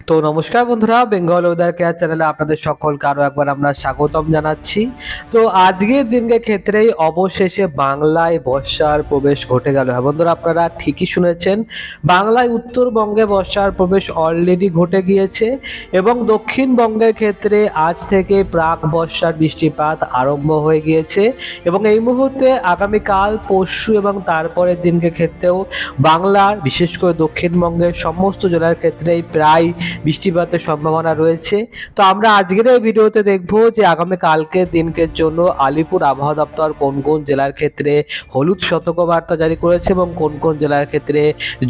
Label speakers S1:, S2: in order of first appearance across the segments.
S1: তো নমস্কার বন্ধুরা, বেঙ্গল ওয়েদার কেয়ার চ্যানেলে আপনাদের সকলকে আরো একবার আমরা স্বাগতম জানাচ্ছি। তো আজকের দিনের ক্ষেত্রেই অবশেষে বাংলায় বর্ষার প্রবেশ ঘটে গেল। হ্যাঁ বন্ধুরা, আপনারা ঠিকই শুনেছেন, বাংলায় উত্তরবঙ্গে বর্ষার প্রবেশ অলরেডি ঘটে গিয়েছে এবং দক্ষিণবঙ্গের ক্ষেত্রে আজ থেকে প্রাক বর্ষার বৃষ্টিপাত আরম্ভ হয়ে গিয়েছে এবং এই মুহূর্তে আগামীকাল, পরশু এবং তারপরের দিনকে ক্ষেত্রেও বাংলার বিশেষ করে দক্ষিণবঙ্গের সমস্ত জেলার ক্ষেত্রেই প্রায় বৃষ্টিপাতের সম্ভাবনা রয়েছে। তো আমরা আজকের এই ভিডিওতে দেখব যে আগামী কালকের দিনকের জন্য আলিপুর আবহাওয়া দপ্তর কোন কোন জেলার ক্ষেত্রে হলুদ সতর্কবার্তা জারি করেছে এবং কোন কোন জেলার ক্ষেত্রে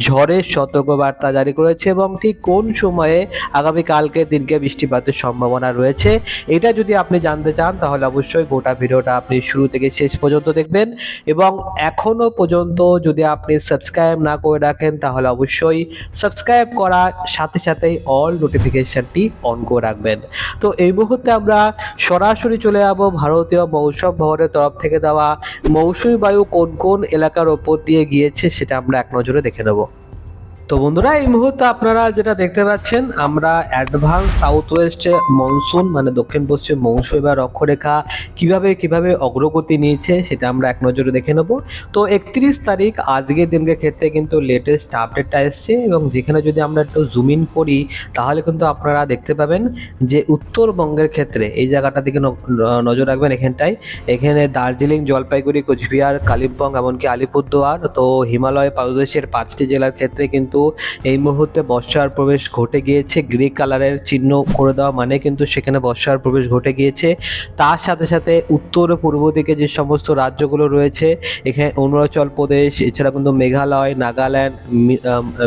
S1: ঝড়ের সতর্কবার্তা জারি করেছে এবং ঠিক কোন সময়ে আগামী কালকের দিনকে বৃষ্টিপাতের সম্ভাবনা রয়েছে। এটা যদি আপনি জানতে চান তাহলে অবশ্যই গোটা ভিডিওটা আপনি শুরু থেকে শেষ পর্যন্ত দেখবেন এবং এখনো পর্যন্ত যদি আপনি সাবস্ক্রাইব না করে রাখেন তাহলে অবশ্যই সাবস্ক্রাইব করার সাথে সাথেই অল নোটিফিকেশনটি অন করে রাখবেন। তো এই মুহূর্তে আমরা সরাসরি চলে যাব ভারতীয় মৌসুম ভবনের তরফ থেকে দেওয়া মৌসুমী বায়ু কোন কোন এলাকার ওপর দিয়ে গিয়েছে সেটা আমরা এক নজরে দেখে নেব। তো বন্ধুরা, এই মুহূর্তে আপনারা যেটা দেখতে পাচ্ছেন, আমরা অ্যাডভান্স সাউথ ওয়েস্ট মনসুন মানে দক্ষিণ পশ্চিম মৌসুমী বা অক্ষরেখা কিভাবে অগ্রগতি নিয়েছে সেটা আমরা এক নজরে দেখে নেব। তো 31 তারিখ আজকের দিনকে ক্ষেত্রে কিন্তু লেটেস্ট আপডেটটা এসছে এবং যেখানে যদি আমরা একটু জুম ইন করি তাহলে কিন্তু আপনারা দেখতে পাবেন যে উত্তরবঙ্গের ক্ষেত্রে এই জায়গাটার দিকে নজর রাখবেন। এখানে দার্জিলিং, জলপাইগুড়ি, কোচবিহার, কালিম্পং এমনকি আলিপুরদুয়ার, তো হিমালয় পাদদেশের 5টি জেলার ক্ষেত্রে কিন্তু এই মুহূর্তে বর্ষার প্রবেশ ঘটে গিয়েছে। গ্রে কালারের চিহ্ন করে দেওয়া মানে কিন্তু সেখানে বর্ষার প্রবেশ ঘটে গিয়েছে। তার সাথে সাথে উত্তর ও পূর্ব দিকে যে সমস্ত রাজ্যগুলো রয়েছে, এখানে অরুণাচল প্রদেশ, এছাড়া কিন্তু মেঘালয়, নাগাল্যান্ড,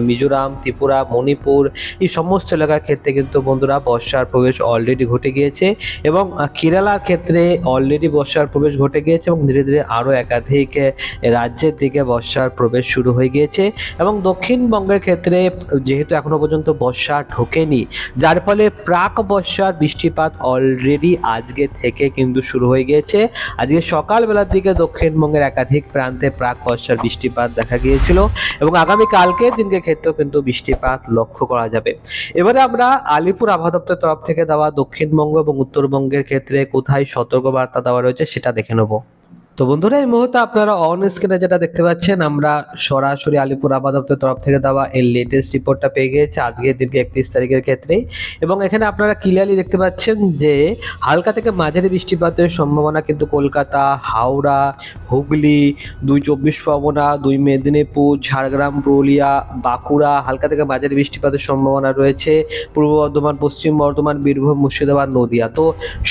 S1: মিজোরাম, ত্রিপুরা, মণিপুর, এই সমস্ত এলাকার ক্ষেত্রে কিন্তু বন্ধুরা বর্ষার প্রবেশ অলরেডি ঘটে গিয়েছে এবং কেরালার ক্ষেত্রে অলরেডি বর্ষার প্রবেশ ঘটে গিয়েছে এবং ধীরে ধীরে আরও একাধিক রাজ্যের দিকে বর্ষার প্রবেশ শুরু হয়ে গিয়েছে এবং দক্ষিণবঙ্গের ক্ষেত্রে যেহেতু এখনো পর্যন্ত বর্ষা ঢোকেনি, যার ফলে প্রাক বর্ষার বৃষ্টিপাত অলরেডি আজকে থেকে কিন্তু শুরু হয়ে গিয়েছে। আজকে সকালবেলার দিকে দক্ষিণবঙ্গের একাধিক প্রান্তে প্রাক বর্ষার বৃষ্টিপাত দেখা গিয়েছিল এবং আগামী কালকের দিনকে ক্ষেত্রেও কিন্তু বৃষ্টিপাত লক্ষ্য করা যাবে। এবারে আমরা আলিপুর আবহাওয়া দপ্তরের তরফ থেকে দেওয়া দক্ষিণবঙ্গ এবং উত্তরবঙ্গের ক্ষেত্রে কোথায় সতর্কবার্তা দেওয়া রয়েছে সেটা দেখে নেব। তো বন্ধুরা, এই মুহূর্তে আপনারা অন স্ক্রিনে যেটা দেখতে পাচ্ছেন, আমরা সরাসরি আলিপুর আবহাওয়া দপ্তরের তরফ থেকে দেওয়া এই লেটেস্ট রিপোর্টটা পেয়ে গিয়েছে আজকের দিনকে 31 তারিখের ক্ষেত্রে এবং এখানে আপনারা ক্লিয়ারলি দেখতে পাচ্ছেন যে হালকা থেকে মাঝারি বৃষ্টিপাতের সম্ভাবনা কিন্তু কলকাতা, হাওড়া, হুগলি, 2 চব্বিশ পরগনা, 2 মেদিনীপুর, ঝাড়গ্রাম, পুরুলিয়া, বাঁকুড়া হালকা থেকে মাঝারি বৃষ্টিপাতের সম্ভাবনা রয়েছে। পূর্ব বর্ধমান, পশ্চিম বর্ধমান, বীরভূম, মুর্শিদাবাদ, নদিয়া, তো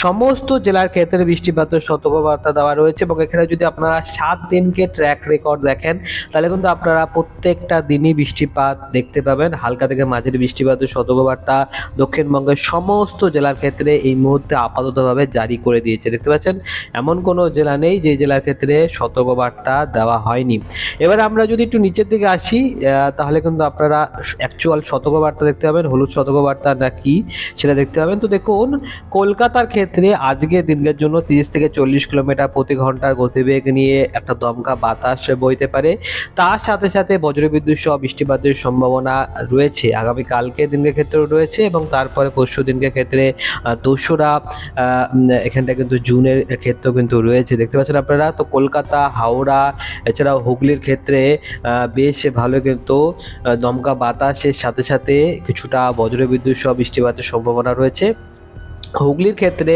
S1: সমস্ত জেলার ক্ষেত্রে বৃষ্টিপাতের সতর্কবার্তা দেওয়া রয়েছে এবং এখানে যদি আপনারা 7 দিনকে ট্র্যাক রেকর্ড দেখেন তাহলে কিন্তু আপনারা প্রত্যেকটা দিনই বৃষ্টিপাত দেখতে পাবেন। হালকা থেকে মাঝারি বৃষ্টিপাতের সতর্কবার্তা দক্ষিণবঙ্গের সমস্ত জেলার ক্ষেত্রে এই মুহূর্তে আপাততভাবে জারি করে দিয়েছে। দেখতে পাচ্ছেন, এমন কোনো জেলা নেই যে জেলার ক্ষেত্রে সতর্কবার্তা দেওয়া হয়নি। এবার আমরা যদি একটু নিচের দিকে আসি তাহলে কিন্তু আপনারা অ্যাকচুয়াল সতর্কবার্তা দেখতে পাবেন, হলুদ সতর্কবার্তা না কি সেটা দেখতে পাবেন। তো দেখুন, কলকাতার ক্ষেত্রে আজকের দিনের জন্য 30 থেকে 40 কিলোমিটার প্রতি ঘন্টার গতিবেগ নিয়ে একটা দমকা বাতাস বইতে পারে। তার সাথে সাথে বজ্রবিদ্যুৎ সহ বৃষ্টিপাতের সম্ভাবনা রয়েছে আগামী কালকে দিনের ক্ষেত্রেও রয়েছে এবং তারপরে পরশু দিনকে ক্ষেত্রে 2রা এখানটা কিন্তু জুনের ক্ষেত্রেও কিন্তু রয়েছে। দেখতে পাচ্ছেন আপনারা, তো কলকাতা, হাওড়া এছাড়াও হুগলির ক্ষেত্রে বেশ ভালো কিন্তু দমকা বাতাসের সাথে সাথে কিছুটা বজ্রবিদ্যুৎ সহ বৃষ্টিপাতের সম্ভাবনা রয়েছে। হুগলির ক্ষেত্রে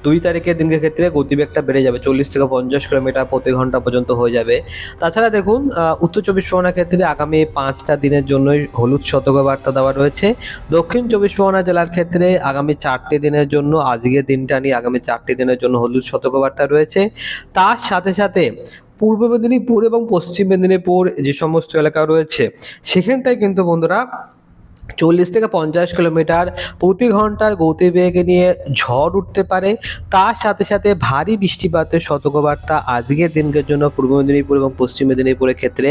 S1: 2 তারিখের দিনের ক্ষেত্রে গতিবেগটা বেড়ে যাবে, 40 থেকে 50 কিলোমিটার প্রতি ঘন্টা পর্যন্ত হয়ে যাবে। তাছাড়া দেখুন, উত্তর চব্বিশ পরগনার ক্ষেত্রে আগামী 5টা দিনের জন্যই হলুদ সতর্কবার্তা দেওয়া রয়েছে। দক্ষিণ চব্বিশ পরগনা জেলার ক্ষেত্রে আগামী 4টি দিনের জন্য, আজকের দিনটা নিয়ে আগামী 4টি দিনের জন্য হলুদ সতর্কবার্তা রয়েছে। তার সাথে সাথে পূর্ব মেদিনীপুর এবং পশ্চিম মেদিনীপুর যে সমস্ত এলাকা রয়েছে সেখানটায় কিন্তু বন্ধুরা 40 থেকে 50 কিলোমিটার প্রতি ঘন্টার গতিবেগ নিয়ে ঝড় উঠতে পারে। তার সাথে সাথে ভারী বৃষ্টিপাতের সতর্কবার্তা আজকের দিনকের জন্য পূর্ব মেদিনীপুর এবং পশ্চিম মেদিনীপুরের ক্ষেত্রে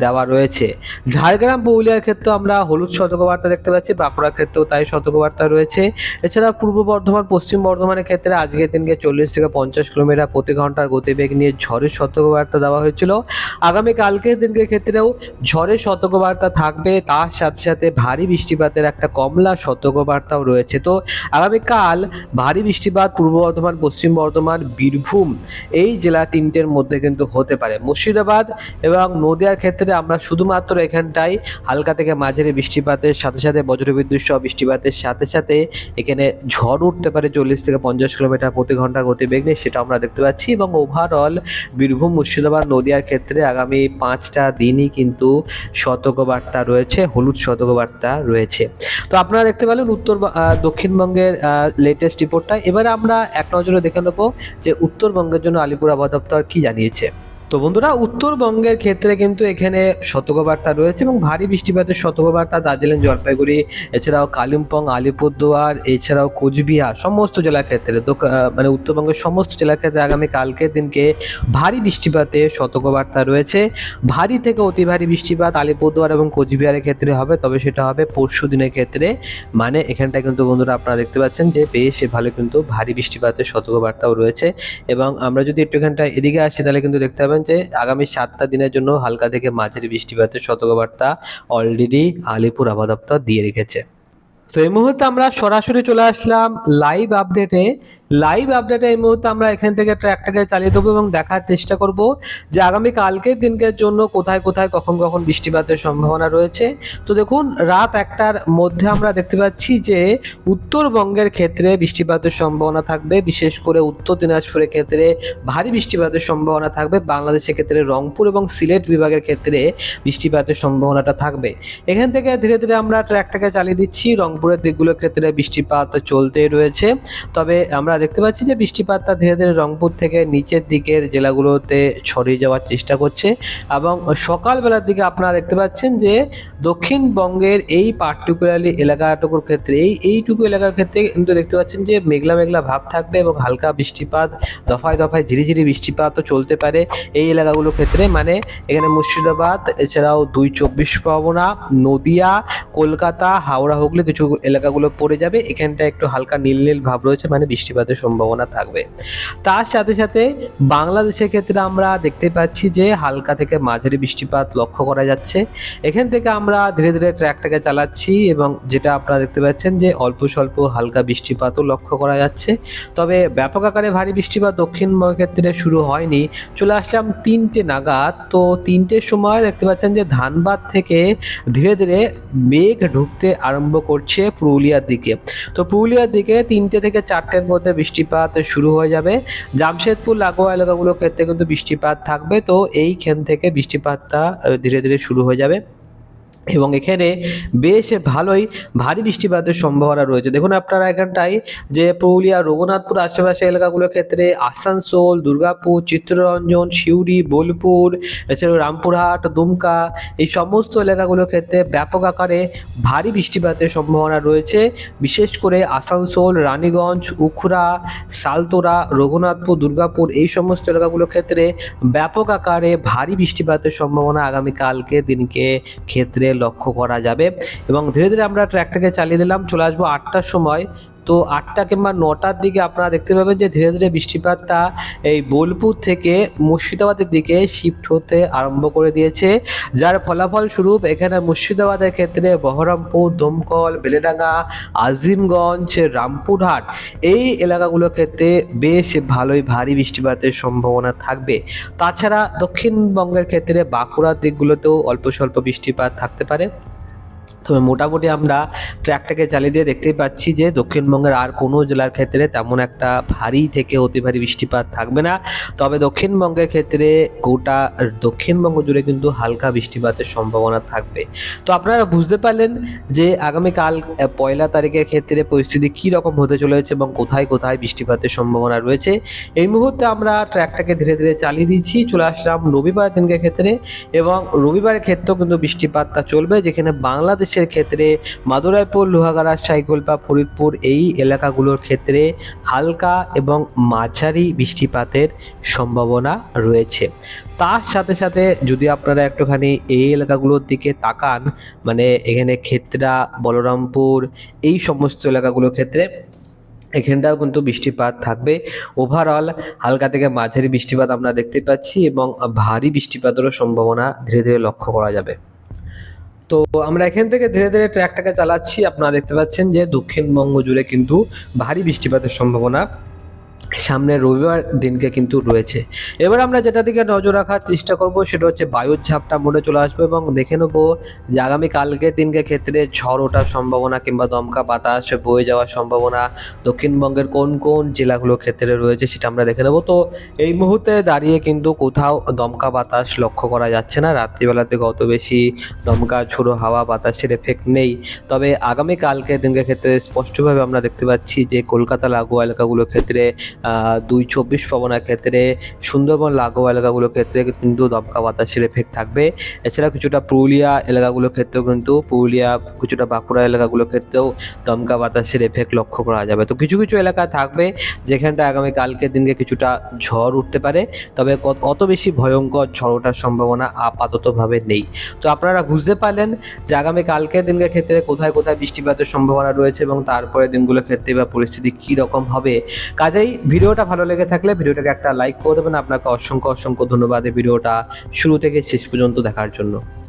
S1: দেওয়া রয়েছে। ঝাড়গ্রাম, পুরুলিয়ার ক্ষেত্রেও আমরা হলুদ সতর্কবার্তা দেখতে পাচ্ছি, বাঁকুড়ার ক্ষেত্রেও তাই সতর্কবার্তা রয়েছে। এছাড়া পূর্ব বর্ধমান, পশ্চিম বর্ধমানের ক্ষেত্রে আজকের দিনকে 40 থেকে 50 কিলোমিটার প্রতি ঘন্টার গতিবেগ নিয়ে ঝড়ের সতর্কবার্তা দেওয়া হয়েছিল। আগামী কালকের দিনকের ক্ষেত্রেও ঝড়ের সতর্কবার্তা থাকবে। তার সাথে সাথে ভারী বৃষ্টিপাতের একটা কমলা সতর্কবার্তাও রয়েছে। তো আগামীকাল ভারী বৃষ্টিপাত পূর্ব বর্ধমান, পশ্চিম বর্ধমান, বীরভূম এই জেলা তিনটের মধ্যে কিন্তু হতে পারে। মুর্শিদাবাদ এবং নদিয়ার ক্ষেত্রে আমরা শুধুমাত্র এখানটাই হালকা থেকে মাঝারি বৃষ্টিপাতের সাথে সাথে বজ্রবিদ্যুৎ সহ বৃষ্টিপাতের সাথে সাথে এখানে ঝড় উঠতে পারে 40 থেকে 50 কিলোমিটার প্রতি ঘন্টার গতিবেগ নিয়ে, সেটা আমরা দেখতে পাচ্ছি। এবং ওভারঅল বীরভূম, মুর্শিদাবাদ, নদিয়ার ক্ষেত্রে আগামী 5টা দিনই কিন্তু সতর্কবার্তা রয়েছে, হলুদ সতর্কবার্তা রয়েছে। তো আপনারা দেখতে পেলেন দক্ষিণবঙ্গের লেটেস্ট রিপোর্টটা। এবারে আমরা এক নজরে দেখে নেব যে উত্তরবঙ্গের জন্য আলিপুর আবহাওয়া দপ্তর কি জানিয়েছে। তো বন্ধুরা, উত্তরবঙ্গের ক্ষেত্রে কিন্তু এখানে সতর্কবার্তা রয়েছে এবং ভারী বৃষ্টিপাতের সতর্কবার্তা দার্জিলিং, জলপাইগুড়ি, এছাড়াও কালিম্পং, আলিপুরদুয়ার, এছাড়াও কোচবিহার সমস্ত জেলার ক্ষেত্রে মানে উত্তরবঙ্গের সমস্ত জেলার ক্ষেত্রে আগামী কালকের দিনকে ভারী বৃষ্টিপাতের সতর্কবার্তা রয়েছে। ভারী থেকে অতি ভারী বৃষ্টিপাত আলিপুরদুয়ার এবং কোচবিহারের ক্ষেত্রে হবে, তবে সেটা হবে পরশু দিনের ক্ষেত্রে। মানে এখানটা কিন্তু বন্ধুরা আপনারা দেখতে পাচ্ছেন যে বেশ ভালো কিন্তু ভারী বৃষ্টিপাতের সতর্কবার্তাও রয়েছে। এবং আমরা যদি একটু এখানটা এদিকে আসি তাহলে কিন্তু দেখতে পাবেন যে আগামী 7টা দিনের জন্য হালকা থেকে মাঝারি বৃষ্টিপাতের সতর্কবার্তা অলরেডি আলিপুর আবহাওয়া দপ্তর দিয়ে রেখেছে। তো এই মুহূর্তে আমরা সরাসরি চলে আসলাম লাইভ আপডেটে। এই মুহূর্তে আমরা এখান থেকে ট্র্যাকটাকে চালিয়ে দেবো এবং দেখার চেষ্টা করব যে আগামী কালকের দিনকের জন্য কোথায় কোথায় কখন কখন বৃষ্টিপাতের সম্ভাবনা রয়েছে। তো দেখুন, রাত 1টার মধ্যে আমরা দেখতে পাচ্ছি যে উত্তরবঙ্গের ক্ষেত্রে বৃষ্টিপাতের সম্ভাবনা থাকবে, বিশেষ করে উত্তর দিনাজপুরের ক্ষেত্রে ভারী বৃষ্টিপাতের সম্ভাবনা থাকবে। বাংলাদেশের ক্ষেত্রে রংপুর এবং সিলেট বিভাগের ক্ষেত্রে বৃষ্টিপাতের সম্ভাবনাটা থাকবে। এখান থেকে ধীরে ধীরে আমরা ট্র্যাকটাকে চালিয়ে দিচ্ছি। রংপুরের দিকগুলোর ক্ষেত্রে বৃষ্টিপাত চলতেই রয়েছে, তবে আমরা দেখতে পাচ্ছি যে বৃষ্টিপাতটা ধীরে ধীরে রংপুর থেকে নিচের দিকের জেলাগুলোতে ছড়িয়ে যাওয়ার চেষ্টা করছে। এবং সকালবেলার দিকে আপনারা দেখতে পাচ্ছেন যে দক্ষিণবঙ্গের এই পার্টিকুলারলি এলাকাটুকুর ক্ষেত্রে এইটুকু এলাকার ক্ষেত্রে কিন্তু দেখতে পাচ্ছেন যে মেঘলা মেঘলা ভাব থাকবে এবং হালকা বৃষ্টিপাত, দফায় দফায় ঝিরিঝিরি বৃষ্টিপাতও চলতে পারে এই এলাকাগুলোর ক্ষেত্রে। মানে এখানে মুর্শিদাবাদ, এছাড়াও 2 চব্বিশ পরগনা, নদিয়া, কলকাতা, হাওড়া, হুগলি কিছু এলাকাগুলো পড়ে যাবে। এখানটা একটু হালকা নীল নীল ভাব রয়েছে, মানে বৃষ্টিপাতের সম্ভাবনা থাকবে। তার সাথে সাথে বাংলাদেশের ক্ষেত্রে আমরা দেখতে পাচ্ছি যে হালকা থেকে মাঝারি বৃষ্টিপাত লক্ষ্য করা যাচ্ছে। এখান থেকে আমরা ধীরে ধীরে ট্র্যাকটাকে চালাচ্ছি এবং যেটা আপনারা দেখতে পাচ্ছেন যে অল্প স্বল্প হালকা বৃষ্টিপাতও লক্ষ্য করা যাচ্ছে। তবে ব্যাপক আকারে ভারী বৃষ্টিপাত দক্ষিণবঙ্গের ক্ষেত্রে শুরু হয়নি। চলে আসলাম 3টে নাগাদ। তো 3টের সময় দেখতে পাচ্ছেন যে ধানবাদ থেকে ধীরে ধীরে মেঘ ঢুকতে আরম্ভ করছে পুরুলিয়ার দিকে। তো পুরুলিয়ার দিকে 3টে থেকে 4টের মধ্যে বৃষ্টিপাত শুরু হয়ে যাবে। জামশেদপুর লাগোয়া এলাকাগুলোর ক্ষেত্রে কিন্তু বৃষ্টিপাত থাকবে। তো এইখান থেকে বৃষ্টিপাতটা ধীরে ধীরে শুরু হয়ে যাবে এবং এখানে বেশ ভালোই ভারী বৃষ্টিপাতের সম্ভাবনা রয়েছে। দেখুন আপনারা এখানটায় যে পুরুলিয়া, রঘুনাথপুর আশেপাশে এলাকাগুলোর ক্ষেত্রে আসানসোল, দুর্গাপুর, চিত্তরঞ্জন, সিউড়ি, বোলপুর, এছাড়াও রামপুরহাট, দুমকা এই সমস্ত এলাকাগুলোর ক্ষেত্রে ব্যাপক আকারে ভারী বৃষ্টিপাতের সম্ভাবনা রয়েছে। বিশেষ করে আসানসোল, রানীগঞ্জ, উখড়া, সালতোরা, রঘুনাথপুর, দুর্গাপুর এই সমস্ত এলাকাগুলোর ক্ষেত্রে ব্যাপক আকারে ভারী বৃষ্টিপাতের সম্ভাবনা আগামীকালকে দিনকে ক্ষেত্রে লক্ষ্য করা যাবে। এবং ধীরে ধীরে আমরা ট্র্যাকটাকে চালিয়ে দিলাম। চলে আসবো 8টার সময়। তো 8টা কিংবা 9টার দিকে আপনারা দেখতে পাবেন যে ধীরে ধীরে বৃষ্টিপাতটা এই বোলপুর থেকে মুর্শিদাবাদের দিকে শিফট হতে আরম্ভ করে দিয়েছে, যার ফলাফল স্বরূপ এখানে মুর্শিদাবাদের ক্ষেত্রে বহরমপুর, দমকল, বেলেডাঙ্গা, আজিমগঞ্জ, রামপুরহাট এই এলাকাগুলোর ক্ষেত্রে বেশ ভালোই ভারী বৃষ্টিপাতের সম্ভাবনা থাকবে। তাছাড়া দক্ষিণবঙ্গের ক্ষেত্রে বাঁকুড়ার দিকগুলোতেও অল্প স্বল্প বৃষ্টিপাত থাকতে পারে। তবে মোটামুটি আমরা ট্র্যাকটাকে চালিয়ে দিয়ে দেখতেই পাচ্ছি যে দক্ষিণবঙ্গের আর কোনো জেলার ক্ষেত্রে তেমন একটা ভারী থেকে অতি ভারী বৃষ্টিপাত থাকবে না। তবে দক্ষিণবঙ্গের ক্ষেত্রে গোটা দক্ষিণবঙ্গ জুড়ে কিন্তু হালকা বৃষ্টিপাতের সম্ভাবনা থাকবে। তো আপনারা বুঝতে পারলেন যে আগামীকাল 1 তারিখের ক্ষেত্রে পরিস্থিতি কী রকম হতে চলেছে এবং কোথায় কোথায় বৃষ্টিপাতের সম্ভাবনা রয়েছে। এই মুহূর্তে আমরা ট্র্যাকটাকে ধীরে ধীরে চালিয়ে দিচ্ছি। চলে আসলাম রবিবার দিনকে ক্ষেত্রে এবং রবিবারের ক্ষেত্রেও কিন্তু বৃষ্টিপাতটা চলবে, যেখানে বাংলাদেশ ক্ষেত্রে মাদুরাইপুর, লোহাগাড়া, সাইকোলপা, ফরিদপুর এই এলাকাগুলোর ক্ষেত্রে হালকা এবং মাঝারি বৃষ্টিপাতের সম্ভাবনা রয়েছে। তার সাথে সাথে যদি আপনারা একটুখানি এই এলাকাগুলোর দিকে তাকান, মানে এখানে ক্ষেত্রা, বলরামপুর এই সমস্ত এলাকাগুলোর ক্ষেত্রে এখানটাও কিন্তু বৃষ্টিপাত থাকবে। ওভারঅল হালকা থেকে মাঝারি বৃষ্টিপাত আমরা দেখতে পাচ্ছি এবং ভারী বৃষ্টিপাতেরও সম্ভাবনা ধীরে ধীরে লক্ষ্য করা যাবে। তো আমরা এখান থেকে ধীরে ধীরে ট্র্যাকটাকে চালাচ্ছি। আপনারা দেখতে পাচ্ছেন যে দক্ষিণবঙ্গ জুড়ে কিন্তু ভারী বৃষ্টিপাতের সম্ভাবনা সামনের রবিবার দিনকে কিন্তু রয়েছে। এবার আমরা যেটা দিকে নজর রাখার চেষ্টা করব সেটা হচ্ছে বায়ুর ঝাপটা মোড়ে চলে আসবে এবং দেখে নেবো যে আগামী কালকের দিনকে ক্ষেত্রে ঝড় ওঠার সম্ভাবনা কিংবা দমকা বাতাস বয়ে যাওয়ার সম্ভাবনা দক্ষিণবঙ্গের কোন কোন জেলাগুলোর ক্ষেত্রে রয়েছে সেটা আমরা দেখে নেবো। তো এই মুহূর্তে দাঁড়িয়ে কিন্তু কোথাও দমকা বাতাস লক্ষ্য করা যাচ্ছে না, রাত্রিবেলার দিকে অত বেশি দমকা ঝোড়ো হাওয়া বাতাসের এফেক্ট নেই। তবে আগামী কালকের দিনকে ক্ষেত্রে স্পষ্টভাবে আমরা দেখতে পাচ্ছি যে কলকাতা লাগোয়া এলাকাগুলোর ক্ষেত্রে ২ চব্বিশ পরগনার ক্ষেত্রে, সুন্দরবন লাগোয়া এলাকাগুলোর ক্ষেত্রে কিন্তু দমকা বাতাসের এফেক্ট থাকবে। এছাড়া কিছুটা পুরুলিয়া এলাকাগুলোর ক্ষেত্রেও কিন্তু পুরুলিয়া, কিছুটা বাঁকুড়া এলাকাগুলোর ক্ষেত্রেও দমকা বাতাসের এফেক্ট লক্ষ্য করা যাবে। তো কিছু কিছু এলাকা থাকবে যেখানটা আগামী কালকের দিনকে কিছুটা ঝড় উঠতে পারে, তবে অত বেশি ভয়ঙ্কর ঝড় ওঠার সম্ভাবনা আপাততভাবে নেই। তো আপনারা বুঝতে পারলেন যে আগামী কালকের দিনকে ক্ষেত্রে কোথায় কোথায় বৃষ্টিপাতের সম্ভাবনা রয়েছে এবং তারপরে দিনগুলোর ক্ষেত্রে বা পরিস্থিতি কী রকম হবে। কাজেই ভিডিওটা ভালো লেগে থাকলে ভিডিওটাকে একটা লাইক করে দেবেন। আপনাকে অসংখ্য অসংখ্য ধন্যবাদ এই ভিডিওটা শুরু থেকে শেষ পর্যন্ত দেখার জন্য।